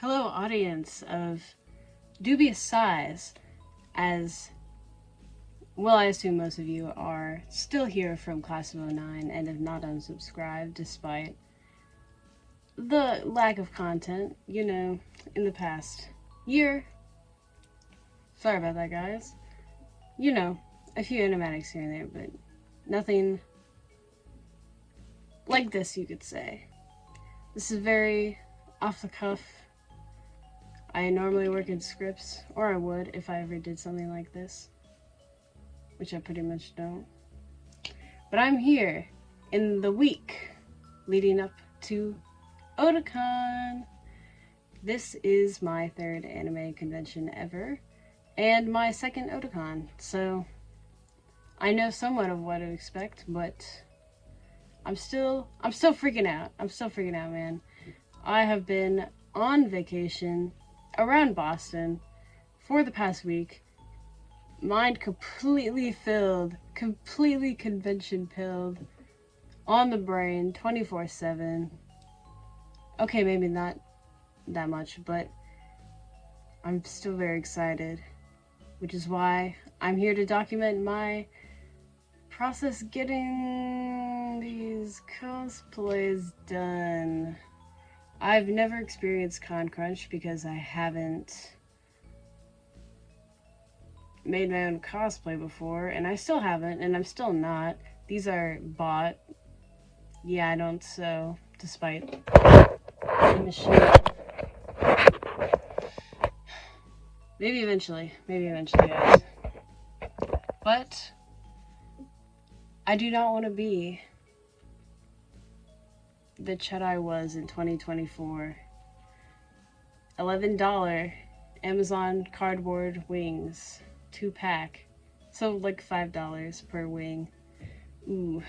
Hello, audience of dubious size, as well, I assume most of you are still here from Class of '09 and have not unsubscribed despite the lack of content, in the past year. Sorry about that, guys. A few animatics here and there, but nothing like this, you could say. This is very off the cuff. I normally work in scripts, or I would if I ever did something like this, which I pretty much don't. But I'm here in the week leading up to Otakon. This is my third anime convention ever, and my second Otakon, so I know somewhat of what to expect, but I'm still freaking out. I'm still freaking out, man. I have been on vacation around Boston for the past week. Mind completely filled, completely convention pilled, on the brain 24/7. Okay, maybe not that much, but I'm still very excited, which is why I'm here to document my process getting these cosplays done. I've never experienced Con Crunch because I haven't made my own cosplay before, and I still haven't, and I'm still not. These are bought. Yeah, I don't sew, despite the machine. Maybe eventually, guys. But I do not want to be the Chet I was in 2024. $11 Amazon cardboard wings, 2-pack. So like $5 per wing. Ooh.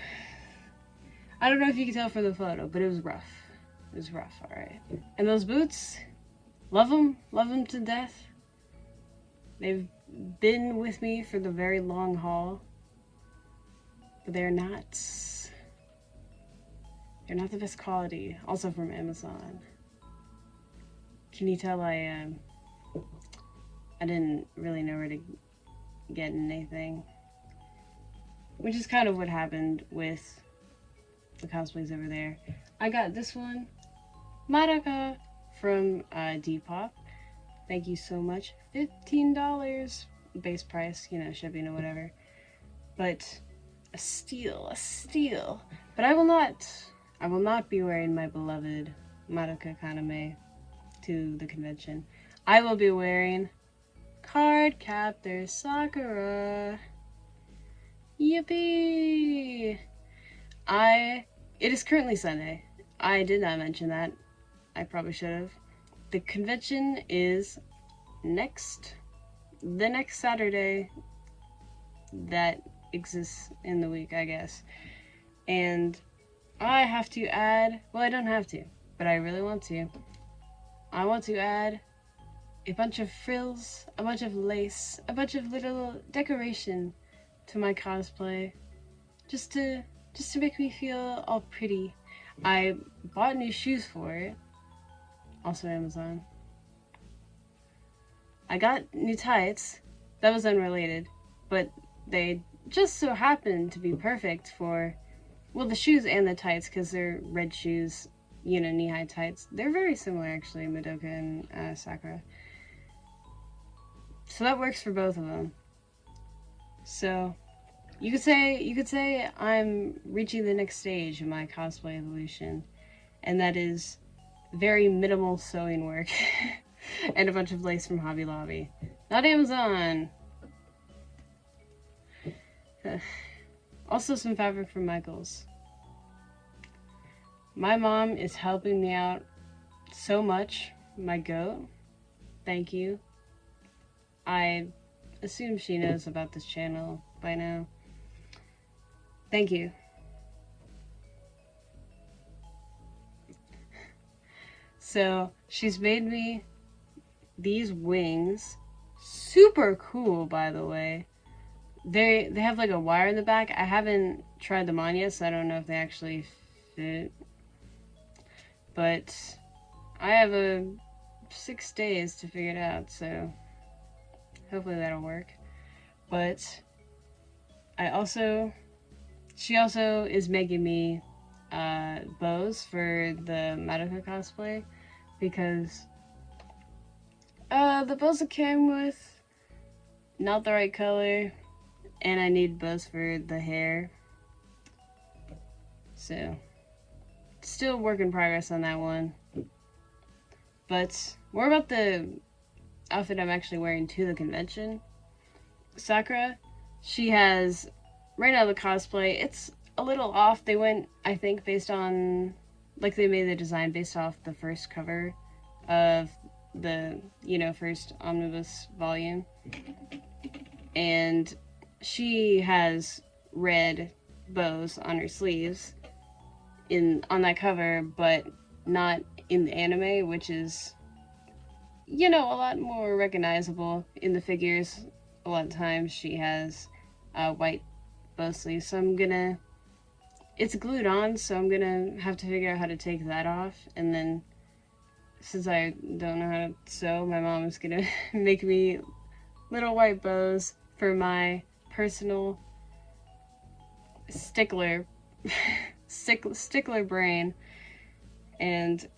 I don't know if you can tell from the photo, but it was rough. It was rough, alright. And those boots, love them to death. They've been with me for the very long haul, but they're not the best quality. Also from Amazon. Can you tell I didn't really know where to get anything, which is kind of what happened with the cosplays over there. I got this one, Madoka, from Depop. Thank you so much. $15 base price, shipping or whatever. But a steal. But I will not be wearing my beloved Madoka Kaname to the convention. I will be wearing Cardcaptor Sakura. Yippee! It is currently Sunday. I did not mention that. I probably should have. The convention is the next Saturday that exists in the week, I guess. And I have to add, well, I don't have to, but I really want to. I want to add a bunch of frills, a bunch of lace, a bunch of little decoration to my cosplay, just to make me feel all pretty. I bought new shoes for it, also Amazon. I got new tights. That was unrelated, but they just so happened to be perfect for, well, the shoes and the tights, because they're red shoes, knee-high tights. They're very similar, actually, Madoka and Sakura. So that works for both of them. So you could say I'm reaching the next stage in my cosplay evolution, and that is very minimal sewing work and a bunch of lace from Hobby Lobby. Not Amazon. Also some fabric from Michaels. My mom is helping me out so much. My goat. Thank you. I assume she knows about this channel by now. Thank you. So she's made me these wings. Super cool, by the way. They have like a wire in the back. I haven't tried them on yet, so I don't know if they actually fit. But I have a 6 days to figure it out, so hopefully that'll work. But she also is making me bows for the Madoka cosplay, because the bows that came with not the right color, and I need bows for the hair. So, still work in progress on that one. But more about the outfit I'm actually wearing to the convention. Sakura, she has, right now the cosplay, it's a little off. They went, I think, based on, like, they made the design based off the first cover of the, first omnibus volume. And she has red bows on her sleeves on that cover, but not in the anime, which is, a lot more recognizable in the figures. A lot of times she has white bow sleeves, so it's glued on, so I'm gonna have to figure out how to take that off. And then, since I don't know how to sew, my mom is gonna make me little white bows for my personal stickler brain, and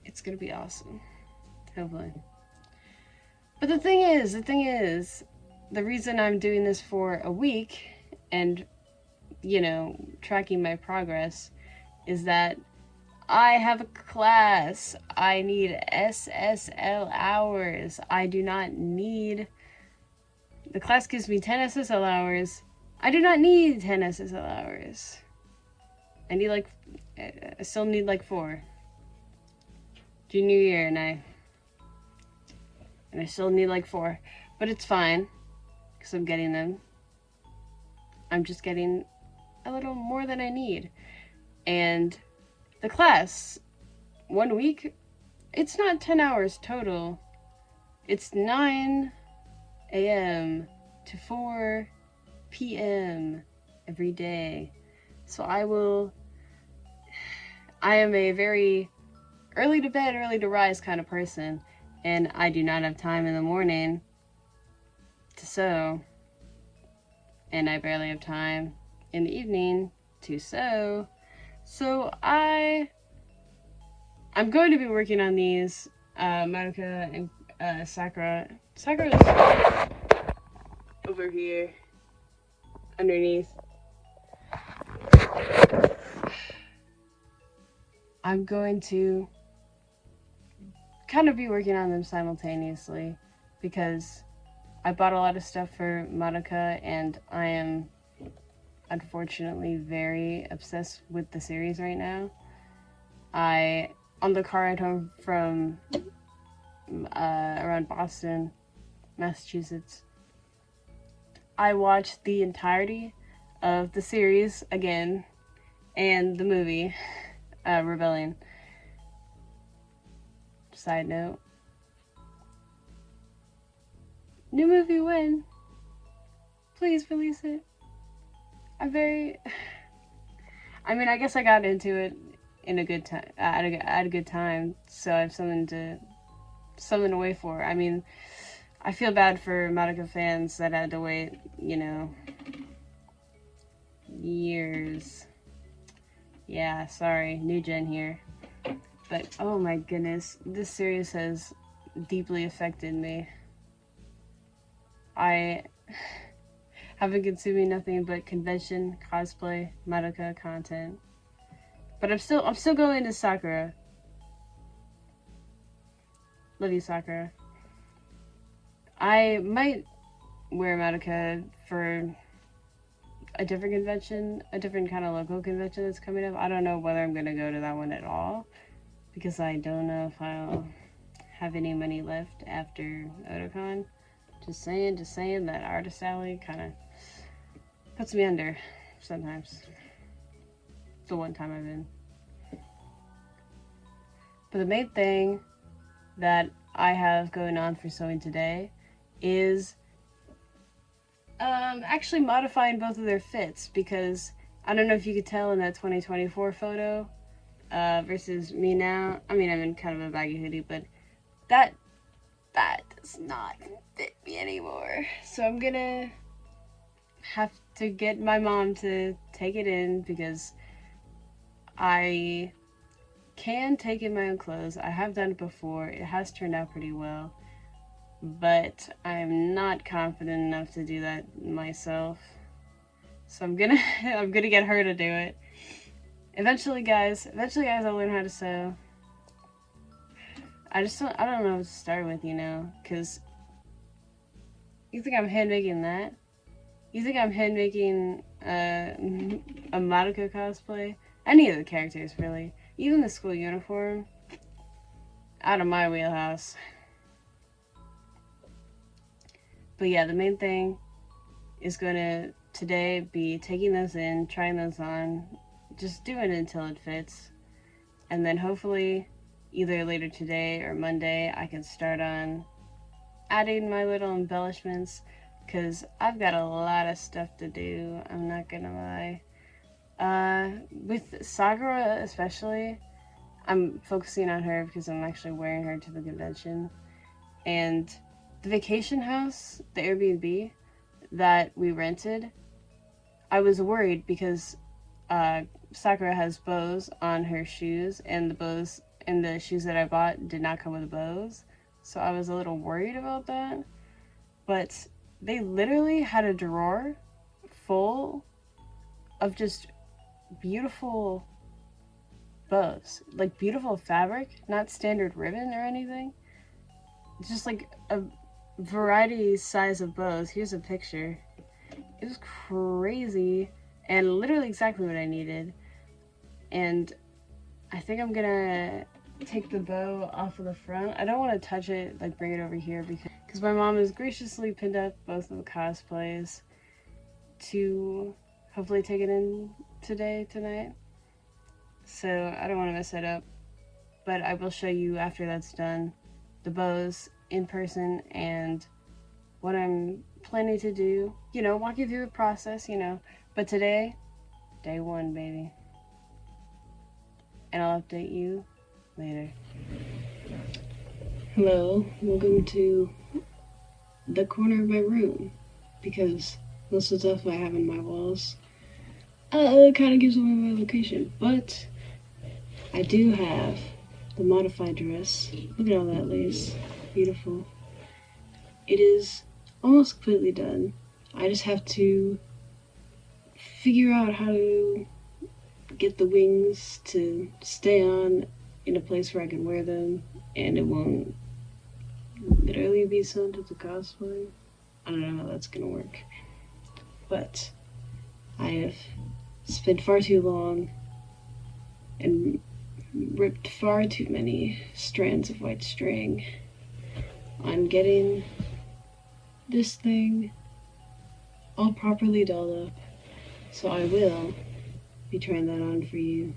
it's gonna be awesome, hopefully. But the thing is, the reason I'm doing this for a week and, tracking my progress is that I have a class. I need SSL hours. I do not need... The class gives me 10 SSL hours. I do not need 10 SSL hours. I still need 4. Junior year, and I still need 4. But it's fine, because I'm getting them. I'm just getting a little more than I need. And the class, 1 week, it's not 10 hours total. It's 9 a.m. to 4 p.m. every day. So I am a very early to bed, early to rise kind of person, and I do not have time in the morning to sew, and I barely have time in the evening to sew. So I'm going to be working on these, Madoka and Sakura. Sakura's over here, underneath. I'm going to kind of be working on them simultaneously, because I bought a lot of stuff for Madoka, and I am unfortunately very obsessed with the series right now. On the car ride home from around Boston, Massachusetts, I watched the entirety of the series again, and the movie, Rebellion. Side note. New movie when? Please release it. I guess I got into it in a good time, at a good time, so I have something to wait for. I feel bad for Madoka fans that had to wait, years. Yeah, sorry, new gen here. But, oh my goodness, this series has deeply affected me. I have been consuming nothing but convention, cosplay, Madoka content. But I'm still going to Sakura. Love you, Sakura. I might wear Madoka for a different convention, a different kind of local convention that's coming up. I don't know whether I'm going to go to that one at all, because I don't know if I'll have any money left after Otakon. Just saying, that artist alley kind of puts me under sometimes. The one time I've been. But the main thing that I have going on for sewing today is actually modifying both of their fits, because I don't know if you could tell in that 2024 photo versus me now. I'm in kind of a baggy hoodie, but that that does not fit me anymore. So I'm gonna have to get my mom to take it in because I can take in my own clothes. I have done it before. It has turned out pretty well. But I'm not confident enough to do that myself. So I'm gonna get her to do it. Eventually guys, I'll learn how to sew. I don't know what to start with, you know, because you think I'm hand making that? You think I'm hand making a Madoka cosplay? Any of the characters, really. Even the school uniform. Out of my wheelhouse. But yeah, the main thing is going to today be taking those in, trying those on, just doing it until it fits. And then hopefully either later today or Monday I can start on adding my little embellishments because I've got a lot of stuff to do, I'm not gonna lie. With Sakura especially, I'm focusing on her because I'm actually wearing her to the convention. And the vacation house, the Airbnb that we rented, I was worried because Sakura has bows on her shoes, and the bows in the shoes that I bought did not come with bows. So I was a little worried about that. But they literally had a drawer full of just beautiful bows. Like beautiful fabric, not standard ribbon or anything. Just like a variety size of bows. Here's a picture. It was crazy and literally exactly what I needed. And I think I'm gonna take the bow off of the front. I don't want to touch it, like bring it over here because my mom has graciously pinned up both of the cosplays to hopefully take it in tonight. So I don't want to mess it up, but I will show you after that's done the bows in person and what I'm planning to do, you know, walk you through the process, you know. But today, day one, baby. And I'll update you later. Hello, welcome to the corner of my room, because most of the stuff I have in my walls kind of gives away my location, but I do have the modified dress. Look at all that lace. Beautiful. It is almost completely done. I just have to figure out how to get the wings to stay on in a place where I can wear them and it won't literally be sewn to the cosplay. I don't know how that's gonna work, but I have spent far too long and ripped far too many strands of white string on getting this thing all properly dolled up. So I will be trying that on for you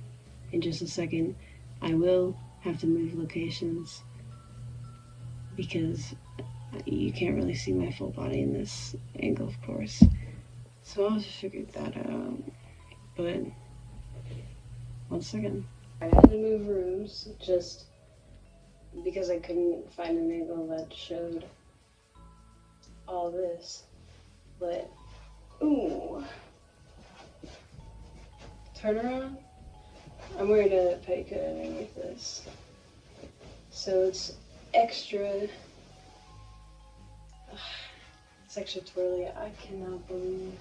in just a second. I will have to move locations because you can't really see my full body in this angle, of course. So I'll just figure that out. But 1 second. I had to move rooms just because I couldn't find an angle that showed all this. But, ooh. Turn around. I'm wearing a petticoat underneath this. So it's extra twirly. I cannot believe.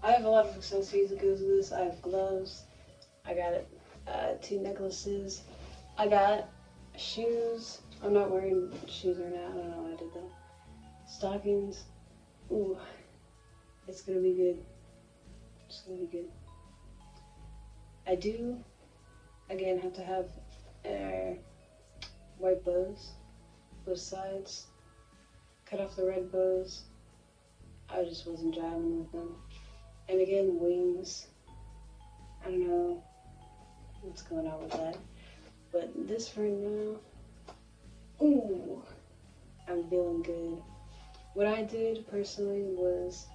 I have a lot of accessories that goes with this. I have gloves. I got 2 necklaces. I got shoes. I'm not wearing shoes right now. I don't know why I did that. Stockings. Ooh. It's gonna be good. It's gonna be good. I do, again, have to have white bows, both sides. Cut off the red bows. I just wasn't jiving with them. And again, wings. I don't know what's going on with that. But this right now, ooh, I'm feeling good. What I did personally was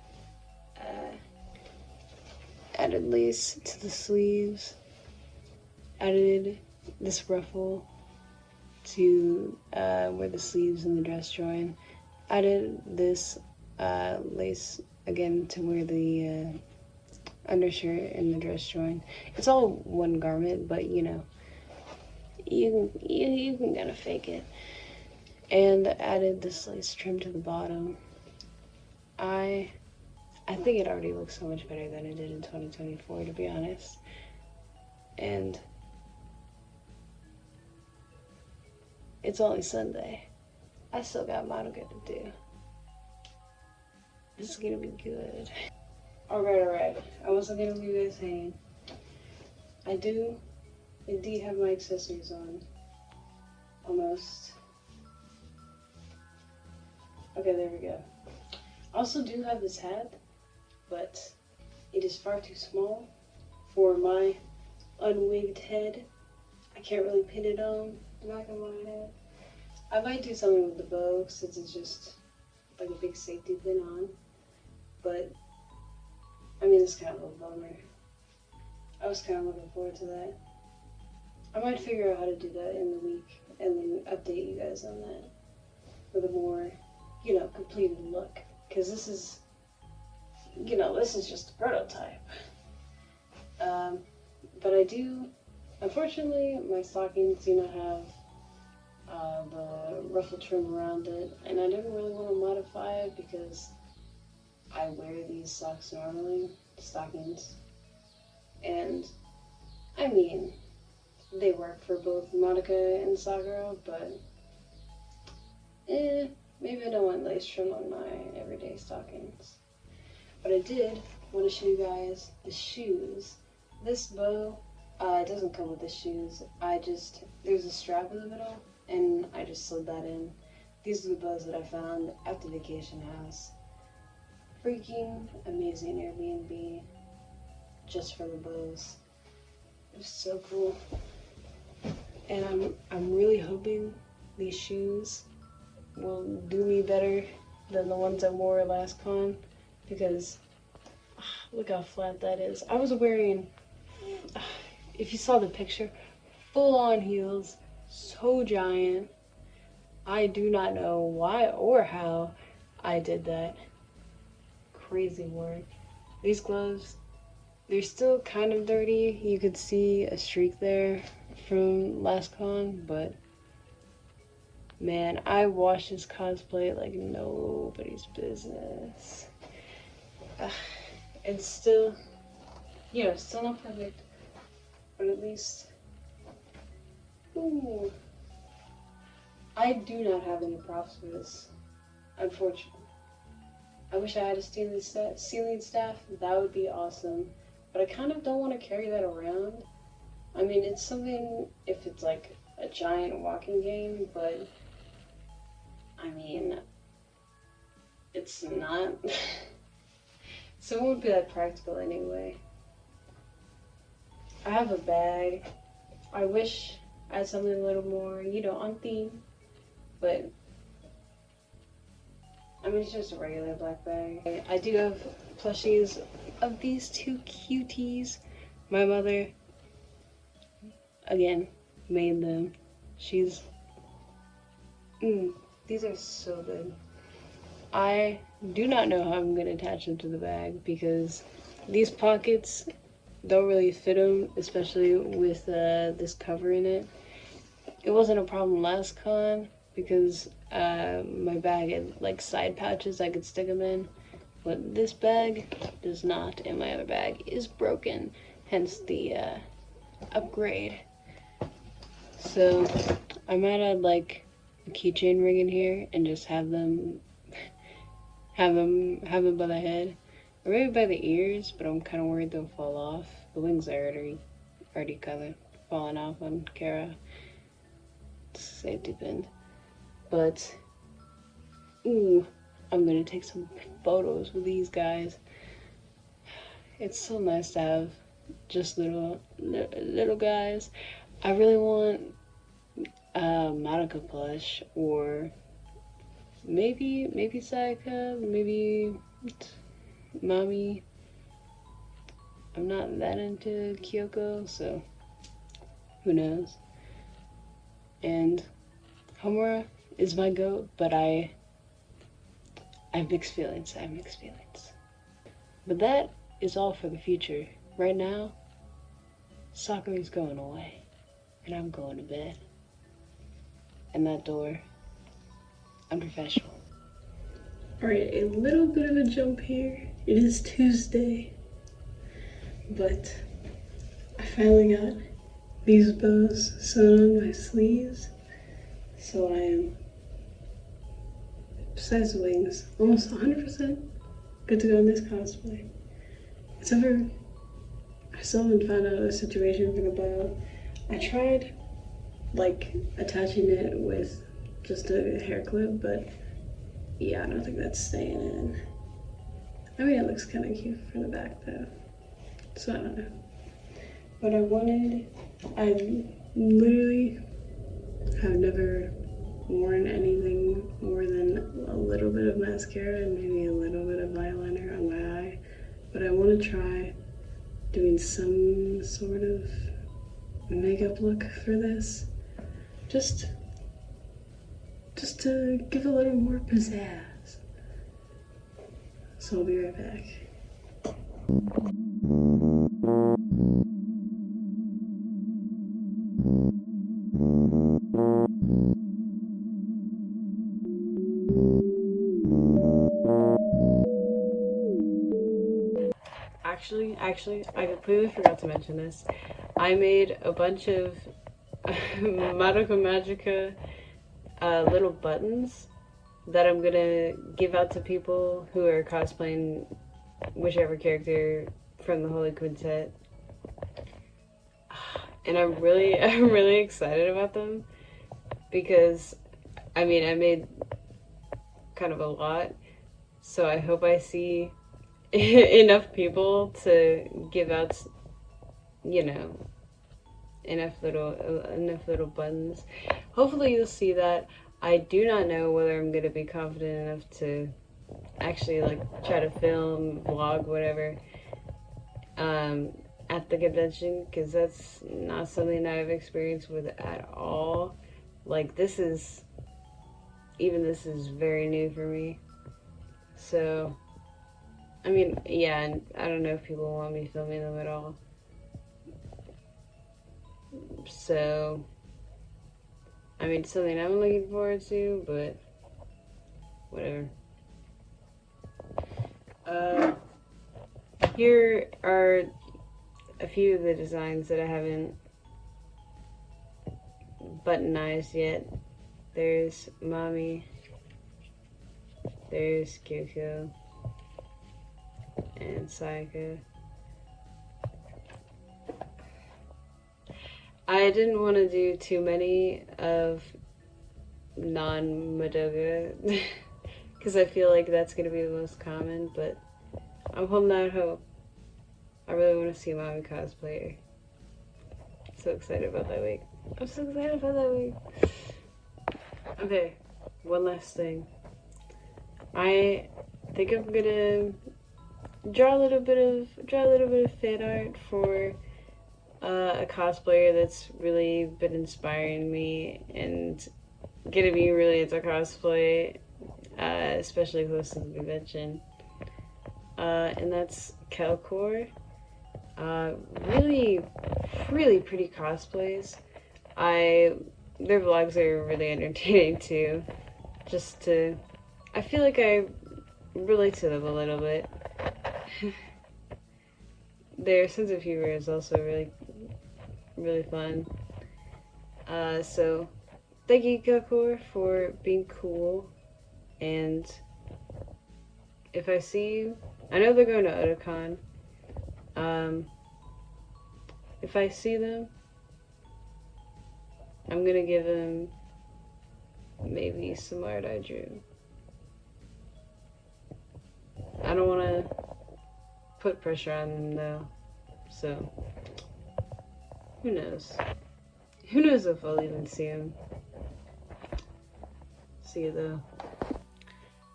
added lace to the sleeves, added this ruffle to where the sleeves and the dress join. Added this lace again to where the undershirt and the dress join. It's all one garment, but you know, you can kind of fake it. And added this lace trim to the bottom. I think it already looks so much better than it did in 2024, to be honest. And it's only Sunday. I still got Monica to do. This is gonna be good. Alright. I wasn't gonna leave you guys hanging. I do indeed have my accessories on. Almost. Okay, there we go. I also do have this hat, but it is far too small for my unwigged head. I can't really pin it on the back of my head. I might do something with the bow since it's just like a big safety pin on, but I mean, it's kind of a bummer. I was kind of looking forward to that. I might figure out how to do that in the week and then update you guys on that with a more, you know, completed look. Because this is, you know, this is just a prototype. But I do, unfortunately, my stockings do not have the ruffle trim around it, and I didn't really want to modify it because I wear these socks normally, stockings, and I mean, they work for both Monica and Sakura, but maybe I don't want lace trim on my everyday stockings. But I did want to show you guys the shoes. This bow, it doesn't come with the shoes. There's a strap in the middle, and I just slid that in. These are the bows that I found at the vacation house. Freaking amazing Airbnb, just for the bows. It was so cool. And I'm really hoping these shoes will do me better than the ones I wore last con, because look how flat that is. I was wearing, if you saw the picture, full on heels, so giant. I do not know why or how I did that. Crazy work. These gloves, they're still kind of dirty. You could see a streak there from last con, but man, I watched this cosplay like nobody's business. And still, you know, still not perfect, but at least, ooh. I do not have any props for this, unfortunately. I wish I had a ceiling staff, that would be awesome, but I kind of don't want to carry that around. I mean, it's something if it's like a giant walking game, but I mean, it's not. So it won't be that practical anyway. I have a bag. I wish I had something a little more, you know, on theme, but I mean, it's just a regular black bag. I do have plushies of these two cuties. My mother, again, made them. These are so good. I do not know how I'm going to attach them to the bag because these pockets don't really fit them, especially with this cover in it. It wasn't a problem last con because my bag had like side pouches I could stick them in, but this bag does not, and my other bag is broken, hence the upgrade. So I might add like a keychain ring in here and just have them by the head, or maybe by the ears, but I'm kind of worried they'll fall off. The wings are already kind of falling off on Kara. Safety pin. But ooh, I'm gonna take some photos with these guys. It's so nice to have just little guys. I really want Monica plush, or maybe Sayaka, maybe Mommy. I'm not that into Kyoko, so who knows. And Homura is my goat, but I have mixed feelings. I have mixed feelings. But that is all for the future. Right now, soccer is going away, and I'm going to bed. And that door, unprofessional. Alright, a little bit of a jump here. It is Tuesday, but I finally got these bows sewn on my sleeves, so I am, besides the wings, almost 100% good to go in this cosplay. Except for, I still haven't found out a situation for the bow. I tried, like, attaching it with just a hair clip, but yeah, I don't think that's staying in. I mean, it looks kind of cute from the back though, so I don't know. But I literally have never worn anything more than a little bit of mascara and maybe a little bit of eyeliner on my eye. But I want to try doing some sort of makeup look for this. Just to give a little more pizzazz. So I'll be right back. Actually, I completely forgot to mention this. I made a bunch of Madoka Magica little buttons that I'm gonna give out to people who are cosplaying whichever character from the Holy Quintet. And I'm really excited about them because, I mean, I made kind of a lot, so I hope I see enough people to give out, you know, enough little buttons. Hopefully you'll see that. I do not know whether I'm gonna be confident enough to actually like try to film, vlog, whatever, at the convention, because that's not something that I've experienced with at all. Like this is very new for me. So I mean, yeah, and I don't know if people want me filming them at all. So, I mean, it's something I'm looking forward to, but whatever. Here are a few of the designs that I haven't buttonized yet. There's Mami, there's Kyoko, and Sayaka. I didn't want to do too many of non-Madoka because I feel like that's going to be the most common, but I'm holding out hope. I really want to see Mami cosplayer. So excited about that week. I'm so excited about that week. Okay, one last thing. I think I'm gonna draw a little bit of fan art for a cosplayer that's really been inspiring me and getting me really into cosplay, especially close to the convention. And that's Kelcor. Really pretty cosplays. Their vlogs are really entertaining too. I feel like I relate to them a little bit. Their sense of humor is also really fun. So thank you, Kelcor, for being cool. And if I see you, I know they're going to Otakon. If I see them, I'm gonna give them maybe some art I drew. I don't want to put pressure on them though, so who knows? Who knows if I'll even see them. See you though.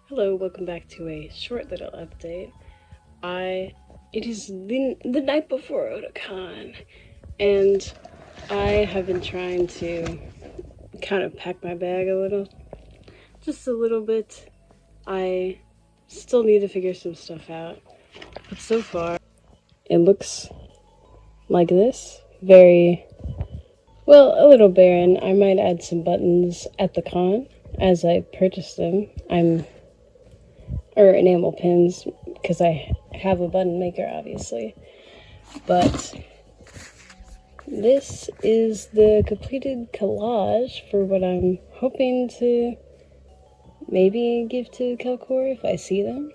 Hello, welcome back to a short little update. It is the night before Otakon, and I have been trying to kind of pack my bag a little. Just a little bit. I still need to figure some stuff out. But so far, it looks like this. Very, well, a little barren. I might add some buttons at the con as I purchase them. Or enamel pins, because I have a button maker, obviously. But this is the completed collage for what I'm hoping to maybe give to Kelcor if I see them.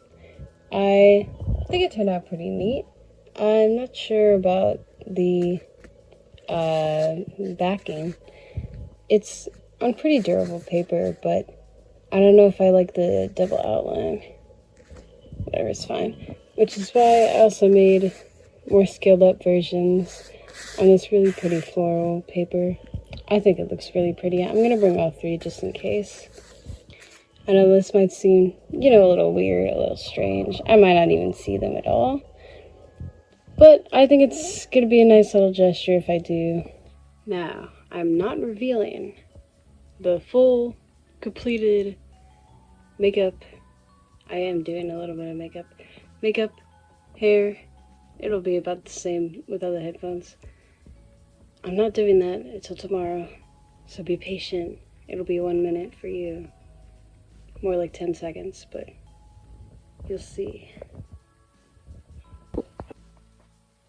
I think it turned out pretty neat. I'm not sure about the backing. It's on pretty durable paper, but I don't know if I like the double outline. Whatever, it's fine. Which is why I also made more scaled up versions on this really pretty floral paper. I think it looks really pretty. I'm gonna bring all three just in case. I know this might seem, you know, a little weird, a little strange. I might not even see them at all. But I think it's gonna be a nice little gesture if I do. Now, I'm not revealing the full, completed makeup. I am doing a little bit of makeup. Makeup, hair, it'll be about the same with other headphones. I'm not doing that until tomorrow, so be patient. It'll be 1 minute for you. More like 10 seconds, but you'll see.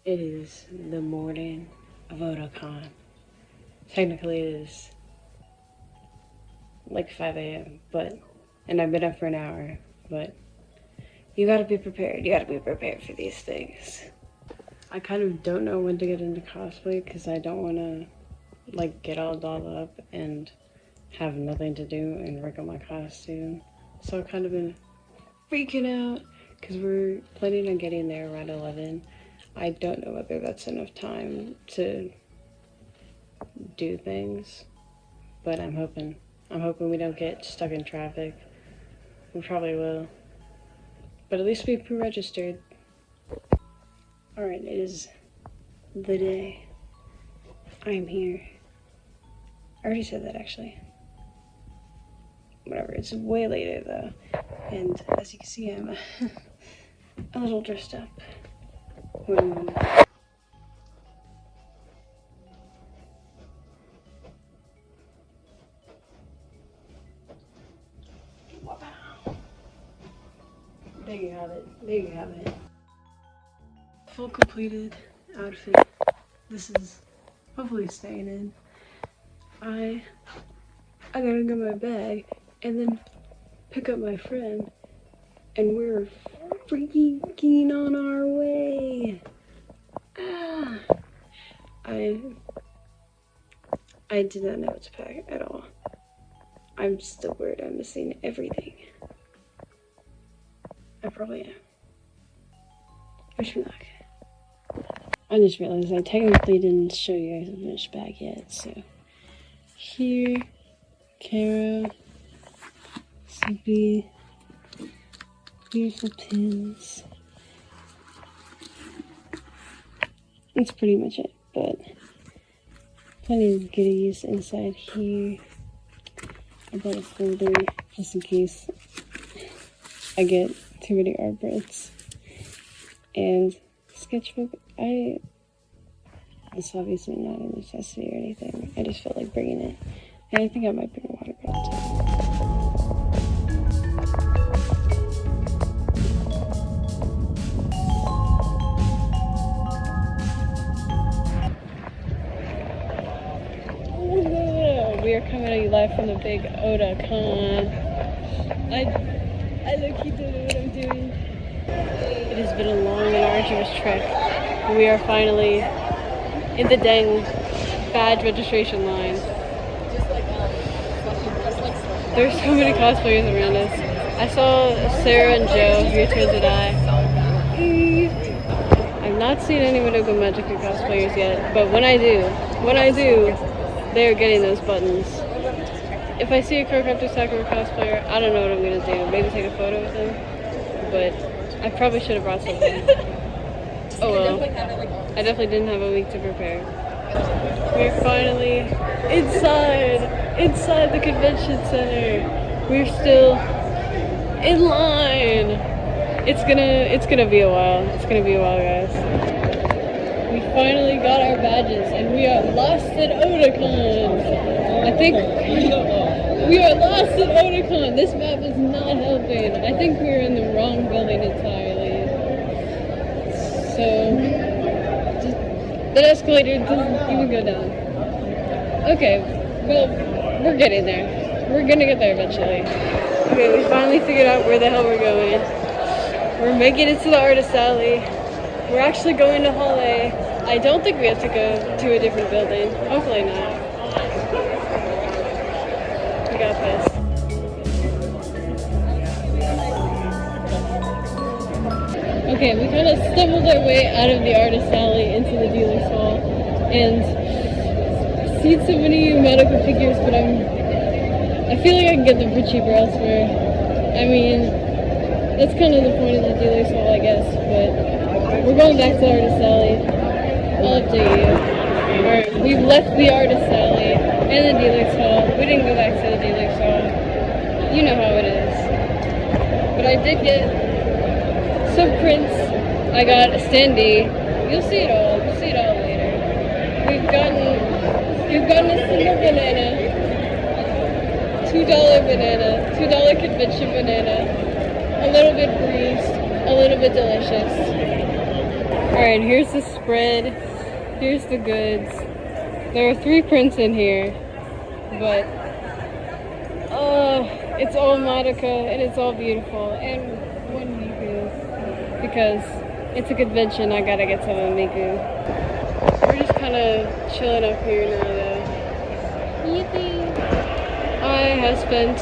It is the morning of Otakon. Technically it is like 5 a.m., and I've been up for an hour, but you gotta be prepared. You gotta be prepared for these things. I kind of don't know when to get into cosplay because I don't want to like get all dolled up and have nothing to do and work on my costume. So I've kind of been freaking out because we're planning on getting there around 11. I don't know whether that's enough time to do things, but I'm hoping we don't get stuck in traffic. We probably will, but at least we pre-registered. Alright, it is the day. I am here. I already said that, actually. Whatever, it's way later though. And as you can see, I'm a little dressed up. Wow. There you have it. There you have it. Full completed outfit. This is hopefully staying in. I gotta get my bag and then pick up my friend, and we're freaking on our way. I did not know what to pack at all. I'm still worried I'm missing everything. I probably am. Wish me luck. I just realized I technically didn't show you guys the finished bag yet, so here, Caro, Sophie, here's the pins. That's pretty much it, but plenty of goodies inside here. I bought a folder just in case I get too many art breaths. And sketchbook, it's obviously not a necessity or anything. I just felt like bringing it. And I think I might bring a water bottle too. We are coming to you live from the big Otakon. I look-y don't know what I'm doing. It has been a long and arduous trek. We are finally in the dang badge registration line. There's so many cosplayers around us. I saw Sarah and Joe, your turns and I've not seen any Madoka Magica cosplayers yet, but when I do, they're getting those buttons. If I see a Kurocopter Sakura cosplayer, I don't know what I'm gonna do. Maybe take a photo with them, but I probably should have brought something. Oh well. I definitely didn't have a week to prepare. We're finally inside the convention center. We're still in line. It's gonna be a while. It's gonna be a while, guys. We finally got our badges, and we are lost at Otakon. I think we are lost at Otakon. This map is not helping. I think we're in the wrong building entirely. So, the escalator doesn't even go down. Okay, well, we're getting there. We're gonna get there eventually. Okay, we finally figured out where the hell we're going. We're making it to the artist alley. We're actually going to Hall A. I don't think we have to go to a different building. Hopefully not. We got this. Okay, we kind of stumbled our way out of the artist alley into the dealer's hall and seen so many medical figures, but I feel like I can get them for cheaper elsewhere. I mean, that's kind of the point of the dealer's hall, I guess, but we're going back to the artist alley. I'll update you. Alright, we've left the artist alley and the dealer's hall. We didn't go back to the dealer's hall. You know how it is. But I did get some prints. I got a standee. You'll see it all. You'll see it all later. We've gotten a single banana. $2 banana. $2 convention banana. A little bit bruised. A little bit delicious. Alright, here's the spread. Here's the goods. There are 3 prints in here. But it's all Madoka and it's all beautiful. And one Miku. Because it's a convention, I gotta get some of Miku. We're just kind of chilling up here now, though. Yippee! I have spent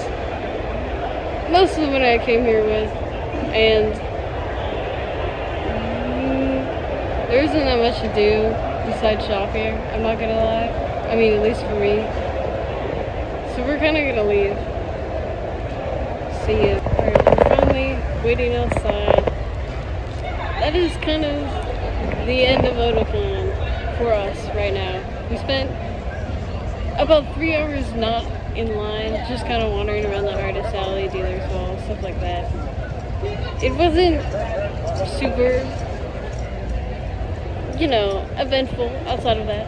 most of the money I came here with, and there isn't that much to do besides shop here. I'm not gonna lie. I mean, at least for me. So we're kind of gonna leave. See ya. Alright, we're finally waiting outside. That is kind of the end of Otakon for us right now. We spent about 3 hours not in line, just kind of wandering around the artist alley, dealer's hall, stuff like that. It wasn't super, eventful outside of that.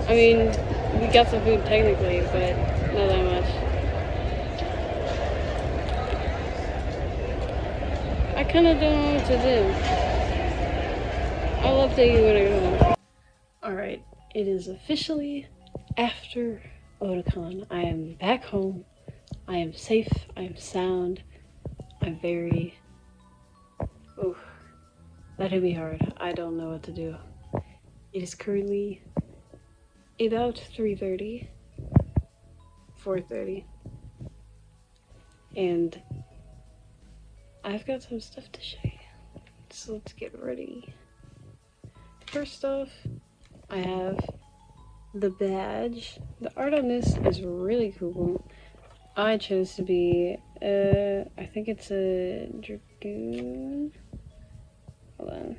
I mean, we got some food technically, but not that much. I kind of don't know what to do. I'll update you when I go home. Alright, it is officially after Otakon. I am back home. I am safe. I am sound. I'm very... Oh, that hit me hard. I don't know what to do. It is currently about 3:30. 4:30. And I've got some stuff to show you. So let's get ready. First off, I have the badge. The art on this is really cool. I chose to be, I think it's a dragoon. Hold on.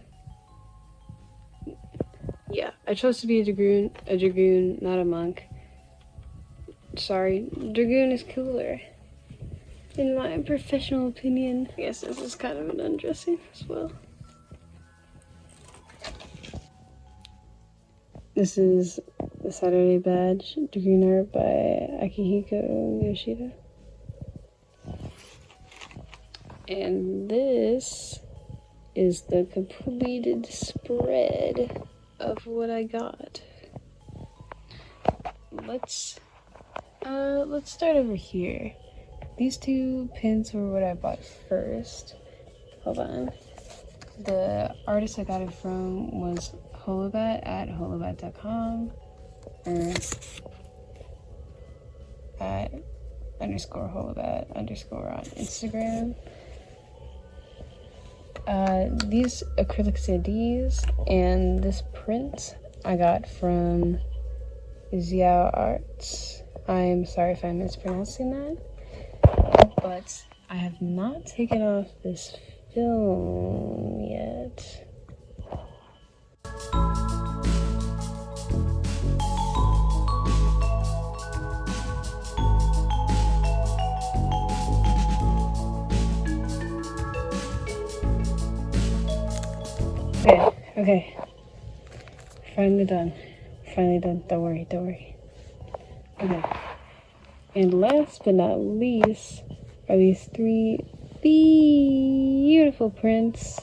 Yeah, I chose to be a dragoon, not a monk. Sorry, dragoon is cooler. In my professional opinion. I guess this is kind of an undressing as well. This is the Saturday badge, Dragoon art by Akihiko Yoshida. And this is the completed spread of what I got. Let's start over here. These 2 pins were what I bought first. Hold on. The artist I got it from was Holobat at holobat.com or at _holobat_ on Instagram. These acrylic CDs and this print I got from Xiao Arts. I'm sorry if I'm mispronouncing that, but I have not taken off this film yet. Okay. Finally done. Finally done. Don't worry, don't worry. Okay. And last but not least are these three beautiful prints.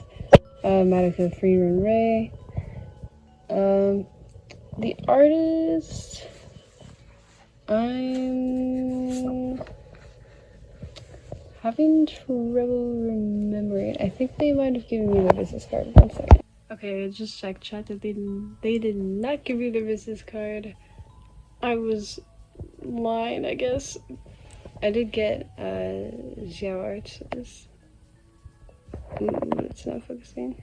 Madoka, Free and Ray. The artist, I'm having trouble remembering. I think they might have given me the business card. 1 second. Okay, I just checked chat that they did not give me the business card. I was lying, I guess. I did get Xiao Arts. It's not focusing.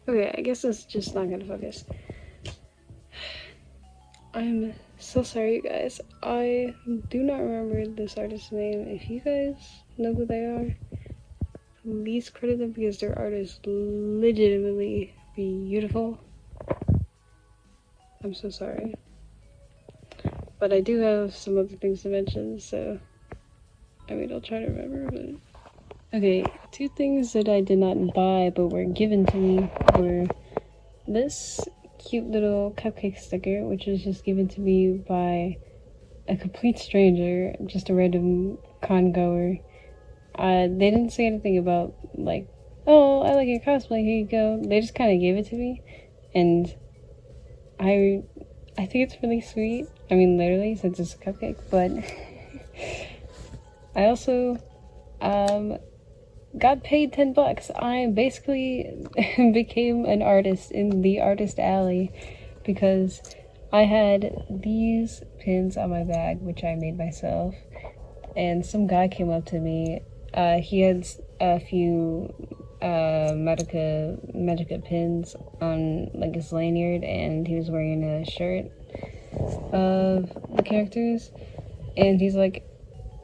Okay, I guess it's just not gonna focus. I'm so sorry, you guys. I do not remember this artist's name. If you guys know who they are, please credit them because their art is legitimately beautiful. I'm so sorry. But I do have some other things to mention, so I mean, I'll try to remember, but... Okay, 2 things that I did not buy but were given to me were this cute little cupcake sticker, which was just given to me by a complete stranger, just a random con goer. They didn't say anything about, like, oh, I like your cosplay, here you go. They just kind of gave it to me, and I think it's really sweet. I mean, literally, since it's a cupcake, but I also got paid $10. I basically became an artist in the artist alley because I had these pins on my bag, which I made myself, and some guy came up to me. He had a few Magica pins on like his lanyard, and he was wearing a shirt of the characters, and he's like,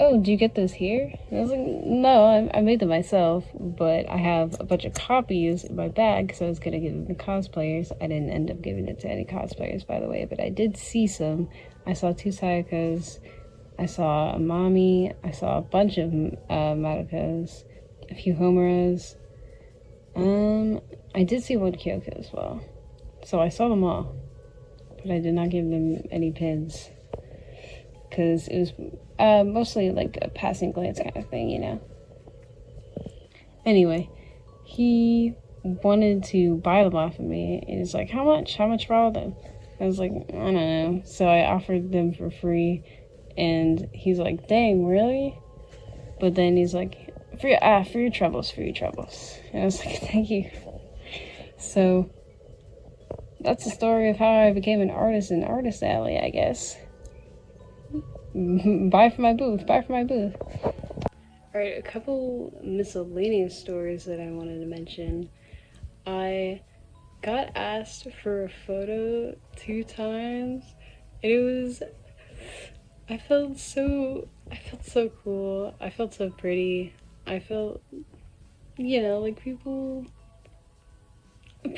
oh, do you get those here? And I was like, no, I made them myself, but I have a bunch of copies in my bag because I was going to give them to cosplayers. I didn't end up giving it to any cosplayers, by the way, but I did see some. I saw 2 Sayakos, I saw a Mami, I saw a bunch of Madokos, a few Homeras. I did see 1 Kyoko as well. So I saw them all, but I did not give them any pins because it was mostly like a passing glance kind of thing, you know. Anyway, he wanted to buy them off of me. And he's like, how much for all of them? I was like, I don't know. So I offered them for free, and he's like, dang, really? But then he's like, for your troubles. And I was like, thank you. So that's the story of how I became an artist in Artist Alley, I guess. Buy for my booth. Alright, a couple miscellaneous stories that I wanted to mention. I got asked for a photo 2 times, and I felt so cool. I felt so pretty. I felt, you know, like people, I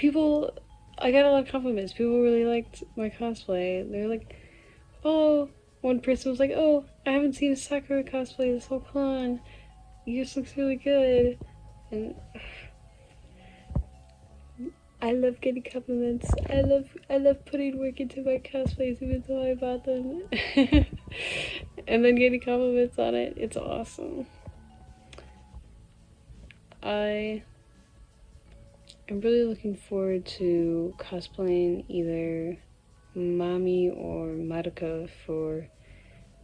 got a lot of compliments. People really liked my cosplay. They're like, oh, one person was like, oh, I haven't seen a Sakura cosplay this whole con. Yours looks really good. And I love getting compliments. I love putting work into my cosplays even though I bought them. And then getting compliments on it. It's awesome. I am really looking forward to cosplaying either Mami or Madoka for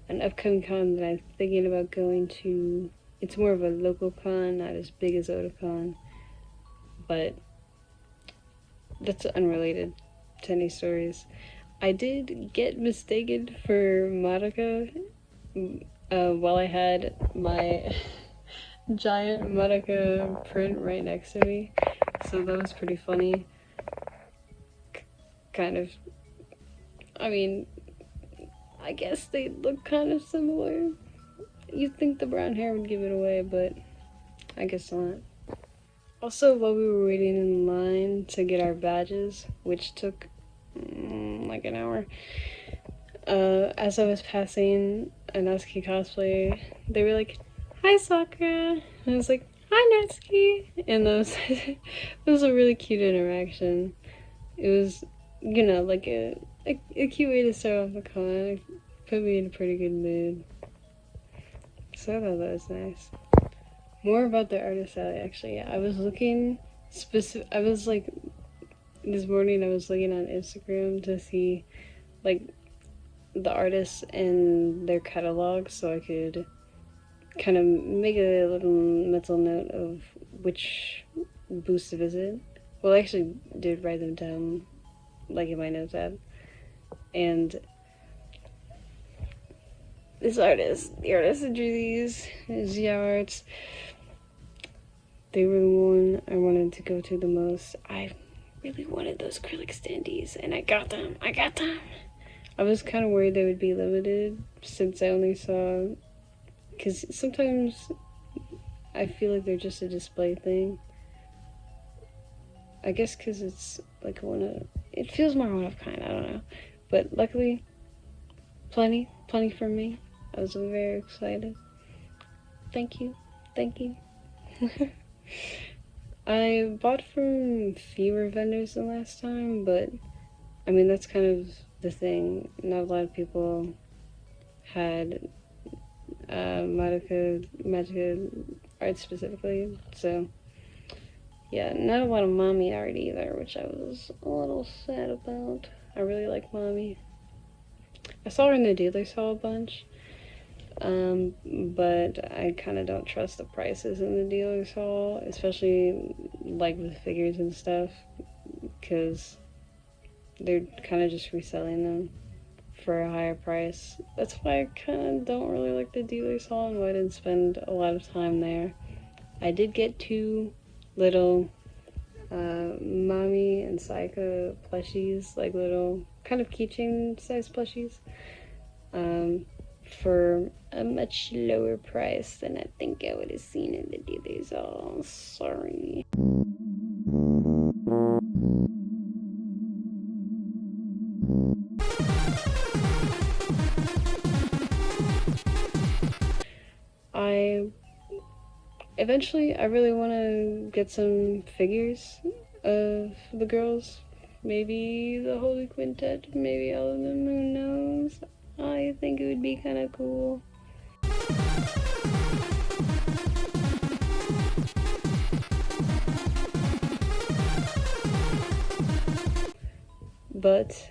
an upcoming con that I'm thinking about going to. It's more of a local con, not as big as Otakon, but that's unrelated to any stories. I did get mistaken for Madoka while I had my giant Madoka print right next to me, so that was pretty funny. Kind of, I mean, I guess they look kind of similar. You'd think the brown hair would give it away, but I guess not. Also, while we were waiting in line to get our badges, which took like an hour, as I was passing a Natsuki cosplay, they were like, "Hi, Sakura," and I was like, "Hi, Natsuki," and it was a really cute interaction. It was, like a cute way to start off the con. It put me in a pretty good mood. So I thought that was nice. More about the artist alley, actually. Yeah, I was looking I was like, this morning I was looking on Instagram to see, like, the artists and their catalog so I could kind of make a little mental note of which booths to visit. Well, I actually did write them down, like, in my notes app. And the artist that drew these, Zia Arts, they were the one I wanted to go to the most. I really wanted those acrylic standees, and I got them. I was kind of worried they would be limited since I only saw, because sometimes I feel like they're just a display thing. I guess because it's like it feels more one of a kind, I don't know. But luckily, plenty for me. I was very excited. Thank you. I bought from fewer vendors than last time, but I mean, that's kind of the thing. Not a lot of people had Magica art specifically, so yeah, not a lot of mommy art either, which I was a little sad about. I really like mommy. I saw her in the dealer's hall a bunch, but I kind of don't trust the prices in the dealer's hall, especially like with figures and stuff, because they're kind of just reselling them for a higher price. That's why I kind of don't really like the dealer's hall and why I didn't spend a lot of time there. I did get 2 little Mommy and Saika plushies, like little kind of keychain size plushies, for a much lower price than I think I would have seen in the dealer's hall. Sorry. I really want to get some figures of the girls. Maybe the Holy Quintet, maybe all of them, who knows? I think it would be kind of cool. But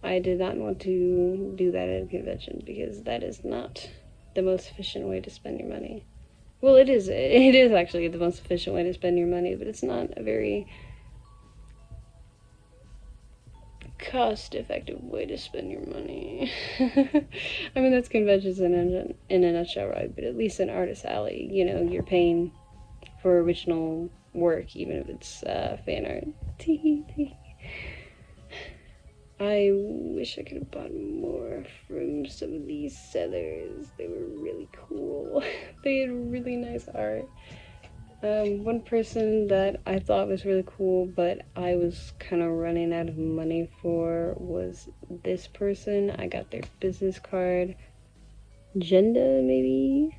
I did not want to do that at a convention because that is not the most efficient way to spend your money. Well, it is actually the most efficient way to spend your money, but it's not a very cost-effective way to spend your money. I mean, that's conventions in a nutshell, right? But at least in Artist Alley, you're paying for original work, even if it's fan art. I wish I could have bought more from some of these sellers. They were really cool. They had really nice art. One person that I thought was really cool, but I was kind of running out of money for, was this person. I got their business card. Genda, maybe?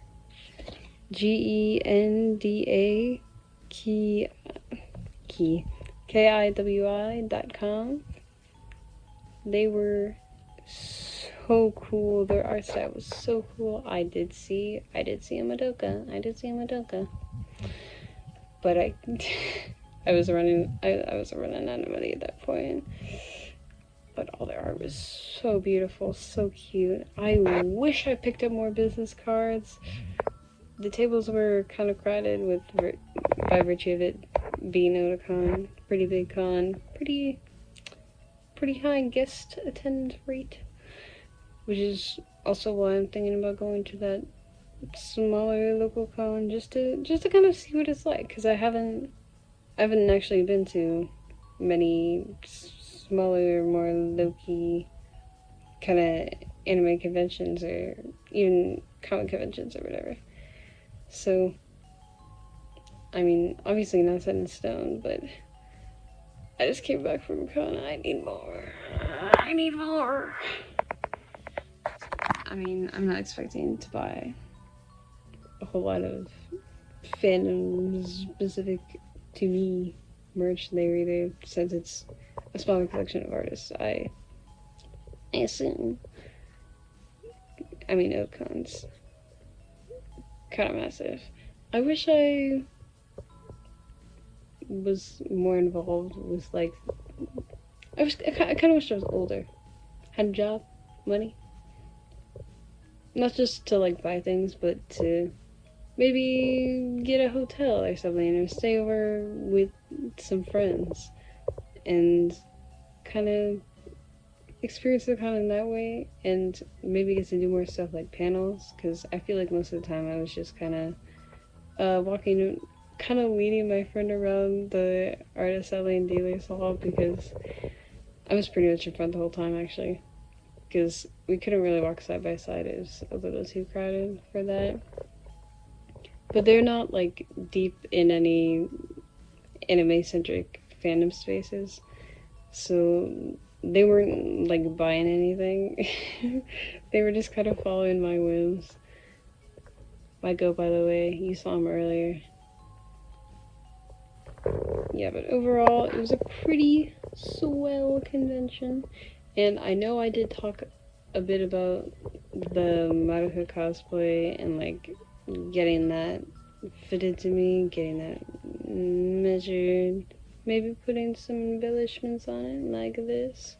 Genda KIWI.com. They were so cool. Their art style was so cool. I did see a Madoka. But I was running out of money at that point. But all their art was so beautiful, so cute. I wish I picked up more business cards. The tables were kind of crowded by virtue of it being Otakon, pretty big con, pretty high guest attendance rate, which is also why I'm thinking about going to that smaller local con just to kind of see what it's like, because I haven't actually been to many smaller, more low-key kind of anime conventions or even comic conventions or whatever. So, I mean, obviously not set in stone, but I just came back from con. I need more. I mean, I'm not expecting to buy a whole lot of fandom specific to me merch there either, since it's a smaller collection of artists. I assume. I mean, Otakon's kind of massive. I wish I was more involved with, like, I kind of wish I was older, had a job, money, not just to like buy things, but to maybe get a hotel or something, or stay over with some friends and kind of experience the con in that way, and maybe get to do more stuff like panels, because I feel like most of the time I was just kind of walking, kind of leading my friend around the artist alley and dealers hall, because I was pretty much in front the whole time actually, because we couldn't really walk side by side. It was a little too crowded for that. But they're not like deep in any anime-centric fandom spaces, so they weren't like buying anything. They were just kind of following my whims. My go, by the way, you saw him earlier. Yeah, but overall, it was a pretty swell convention. And I know I did talk a bit about the Maruka cosplay and like getting that fitted to me, getting that measured, maybe putting some embellishments on it like this.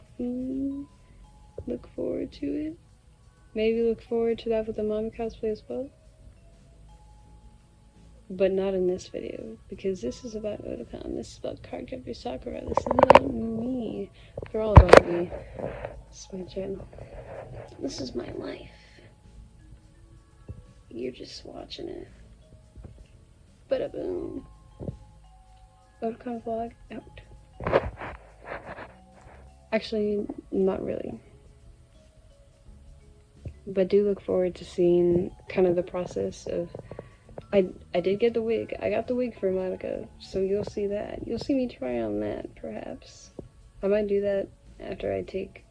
Look forward to it. Maybe look forward to that with the mommy cosplay as well. But not in this video, because this is about Otakon, this is about Cardcaptor Sakura, this is about me. They're all about me. This is my channel. This is my life. You're just watching it. Bada boom. Otakon vlog out. Actually, not really. But do look forward to seeing kind of the process of I did get the wig. I got the wig for Monica, so you'll see that. You'll see me try on that, perhaps. I might do that after I take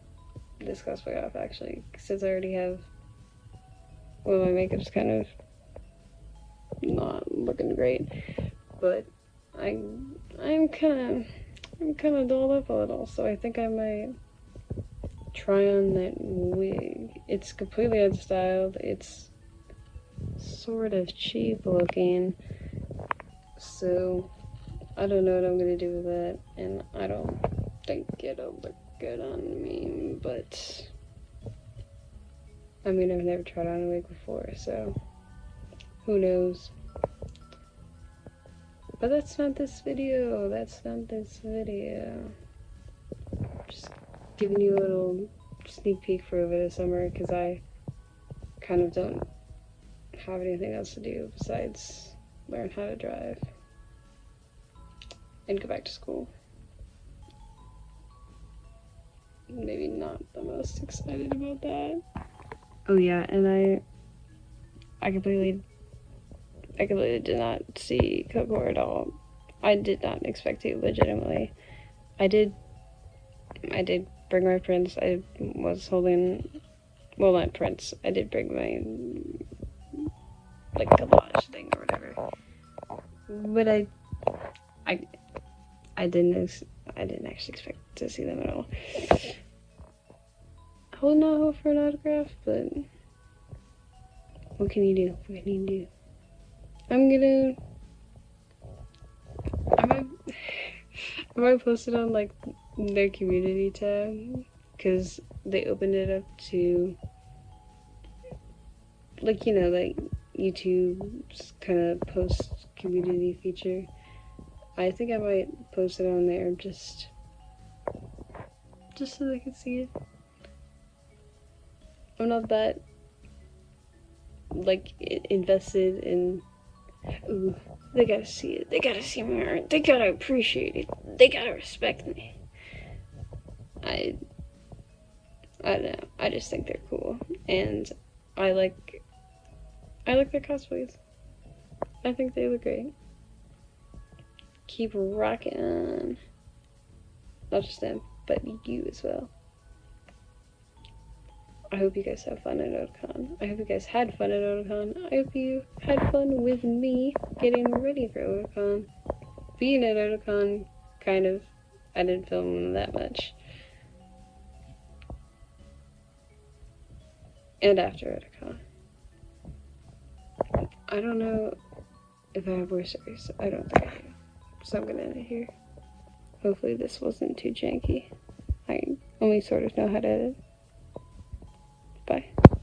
this cosplay off, actually, since I already have... Well, my makeup's kind of not looking great, but I'm kind of dolled up a little, so I think I might try on that wig. It's completely unstyled. It's sort of cheap looking, so I don't know what I'm gonna do with that, and I don't think it'll look good on me, but I mean, I've never tried on a wig before, so who knows. But that's not this video. Just giving you a little sneak peek for over the summer, because I kind of don't have anything else to do besides learn how to drive and go back to school. Maybe not the most excited about that. Oh yeah, and I completely did not see Coco at all. I did not expect to, legitimately. I did bring my prints. I was holding, well, not prints. I did bring my like collage thing or whatever. But I didn't actually expect to see them at all. I would not hope for an autograph, but what can you do? What can you do? I might post it on like their community tab, because they opened it up to, like, you know, like YouTube's kind of post community feature. I think I might post it on there just so they can see it. I'm not that like invested in, ooh, they gotta see it, they gotta see my art, they gotta appreciate it, they gotta respect me. I don't know, I just think they're cool, and I like their cosplays. I think they look great. Keep rocking on. Not just them, but you as well. I hope you guys have fun at Otakon. I hope you guys had fun at Otakon. I hope you had fun with me getting ready for Otakon. Being at Otakon, kind of. I didn't film that much. And after Otakon. I don't know if I have more stories. I don't think I do. So I'm gonna end it here. Hopefully this wasn't too janky. I only sort of know how to edit. Bye.